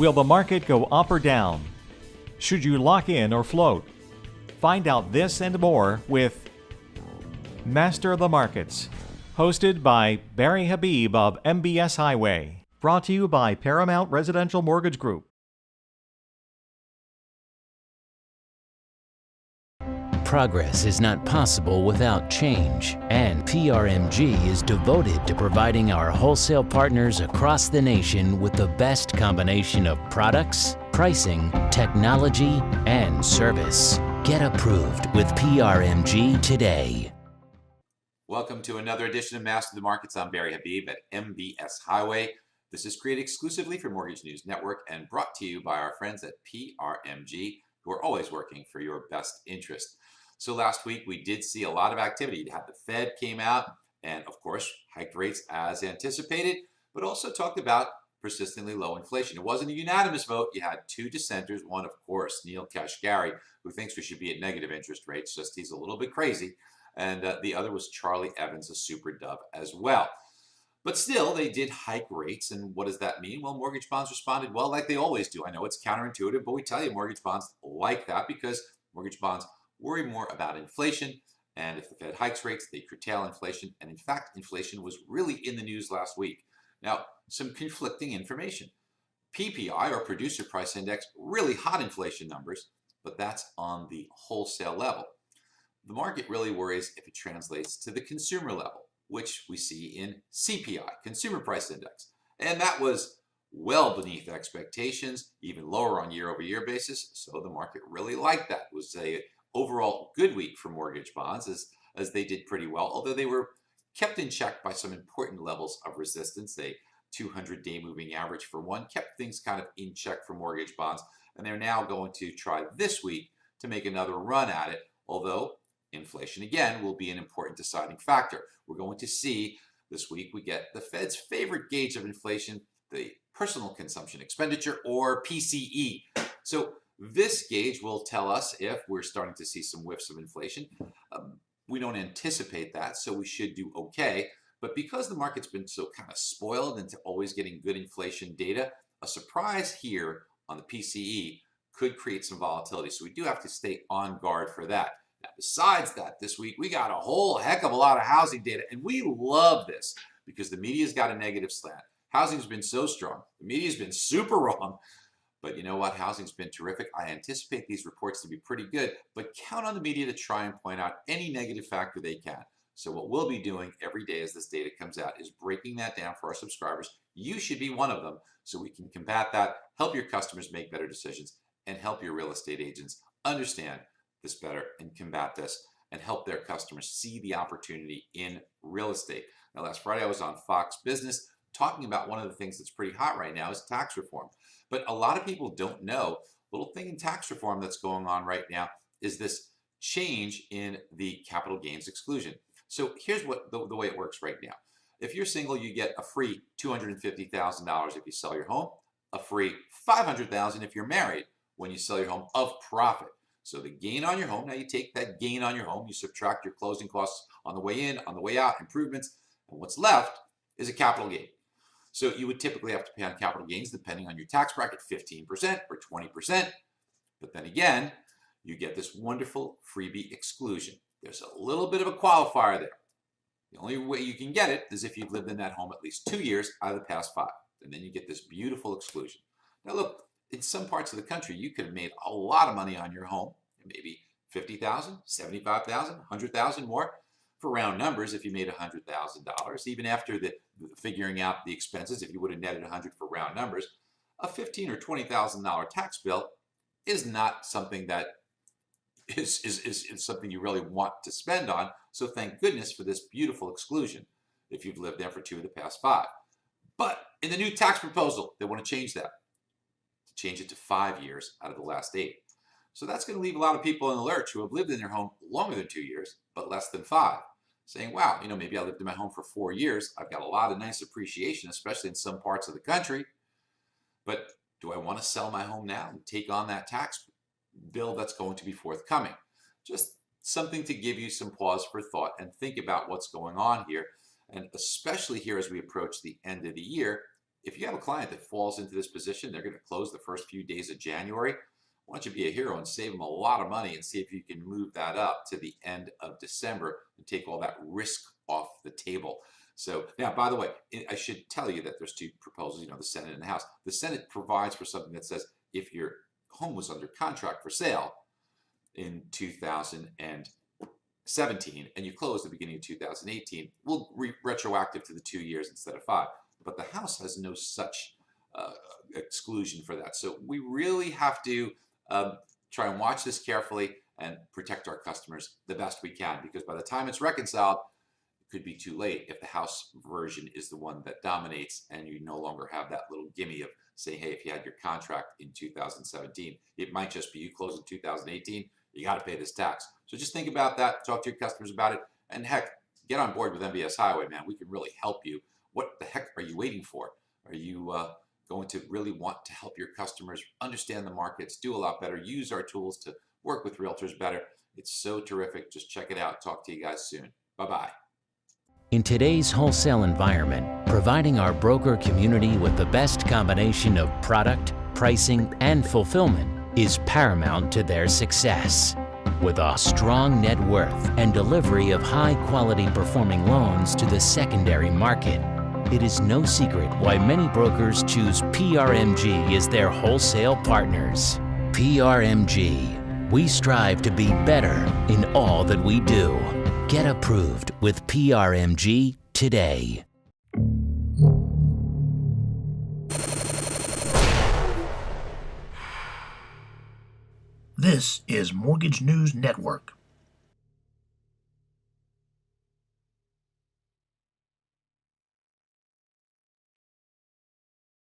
Will the market go up or down? Should you lock in or float? Find out this and more with Master of the Markets, hosted by Barry Habib of MBS Highway. Brought to you by Paramount Residential Mortgage Group. Progress is not possible without change, and PRMG is devoted to providing our wholesale partners across the nation with the best combination of products, pricing, technology, and service. Get approved with PRMG today. Welcome to another edition of Master of the Markets. I'm Barry Habib at MBS Highway. This is created exclusively for Mortgage News Network and brought to you by our friends at PRMG, who are always working for your best interest. So last week we did see a lot of activity. You had the Fed came out and of course hiked rates as anticipated, but also talked about persistently low inflation. It wasn't a unanimous vote. You had two dissenters. One, of course, Neil Kashkari, who thinks we should be at negative interest rates, just he's a little bit crazy. And the other was Charlie Evans, a super dove as well. But still, they did hike rates. And what does that mean? Well, mortgage bonds responded well, like they always do. I know it's counterintuitive, but we tell you mortgage bonds like that because mortgage bonds worry more about inflation, and if the Fed hikes rates, they curtail inflation, and in fact, inflation was really in the news last week. Now, some conflicting information. PPI, or Producer Price Index, really hot inflation numbers, but that's on the wholesale level. The market really worries if it translates to the consumer level, which we see in CPI, Consumer Price Index, and that was well beneath expectations, even lower on year-over-year basis, so the market really liked that. It was a overall good week for mortgage bonds as they did pretty well, although they were kept in check by some important levels of resistance. A 200-day moving average, for one, kept things kind of in check for mortgage bonds, and they're now going to try this week to make another run at it, although inflation, again, will be an important deciding factor. We're going to see this week we get the Fed's favorite gauge of inflation, the personal consumption expenditure, or PCE. So this gauge will tell us if we're starting to see some whiffs of inflation. We don't anticipate that, so we should do okay. But because the market's been so kind of spoiled into always getting good inflation data, a surprise here on the PCE could create some volatility. So we do have to stay on guard for that. Now, besides that, this week we got a whole heck of a lot of housing data, and we love this because the media's got a negative slant. Housing's been so strong. The media's been super wrong. But you know what? Housing's been terrific. I anticipate these reports to be pretty good, but count on the media to try and point out any negative factor they can. So what we'll be doing every day as this data comes out is breaking that down for our subscribers. You should be one of them so we can combat that, help your customers make better decisions, and help your real estate agents understand this better and combat this and help their customers see the opportunity in real estate. Now, last Friday I was on Fox Business talking about one of the things that's pretty hot right now is tax reform. But a lot of people don't know, a little thing in tax reform that's going on right now is this change in the capital gains exclusion. So here's what the way it works right now. If you're single, you get a free $250,000 if you sell your home, a free $500,000 if you're married when you sell your home of profit. So the gain on your home, now you take that gain on your home, you subtract your closing costs on the way in, on the way out, improvements, and what's left is a capital gain. So you would typically have to pay on capital gains depending on your tax bracket, 15% or 20%. But then again, you get this wonderful freebie exclusion. There's a little bit of a qualifier there. The only way you can get it is if you've lived in that home at least 2 years out of the past 5. And then you get this beautiful exclusion. Now look, in some parts of the country, you could have made a lot of money on your home, maybe $50,000, $75,000, $100,000 more. For round numbers, if you made $100,000, even after the figuring out the expenses, if you would have netted $100,000 for round numbers, a $15,000 or $20,000 tax bill is not something that is something you really want to spend on. So thank goodness for this beautiful exclusion if you've lived there for 2 of the past 5. But in the new tax proposal, they want to change that, to change it to 5 years out of the last 8. So that's going to leave a lot of people in the lurch who have lived in their home longer than 2 years, but less than 5. Saying, wow, maybe I lived in my home for 4 years. I've got a lot of nice appreciation, especially in some parts of the country. But do I want to sell my home now and take on that tax bill that's going to be forthcoming? Just something to give you some pause for thought and think about what's going on here. And especially here as we approach the end of the year, if you have a client that falls into this position, they're going to close the first few days of January. Why don't you be a hero and save them a lot of money and see if you can move that up to the end of December and take all that risk off the table. So now, by the way, I should tell you that there's two proposals, the Senate and the House. The Senate provides for something that says if your home was under contract for sale in 2017 and you closed at the beginning of 2018, we'll retroactive to the 2 years instead of 5. But the House has no such exclusion for that. So we really have to try and watch this carefully and protect our customers the best we can, because by the time it's reconciled, it could be too late if the House version is the one that dominates and you no longer have that little gimme of saying, hey, if you had your contract in 2017, it might just be you closed in 2018, you got to pay this tax. So just think about that, talk to your customers about it, and heck, get on board with MBS Highway, man. We can really help you. What the heck are you waiting for? Are you going to really want to help your customers understand the markets, do a lot better, use our tools to work with realtors better? It's so terrific. Just check it out. Talk to you guys soon. Bye-bye. In today's wholesale environment, providing our broker community with the best combination of product, pricing, and fulfillment is paramount to their success. With a strong net worth and delivery of high-quality performing loans to the secondary market, it is no secret why many brokers choose PRMG as their wholesale partners. PRMG. We strive to be better in all that we do. Get approved with PRMG today. This is Mortgage News Network.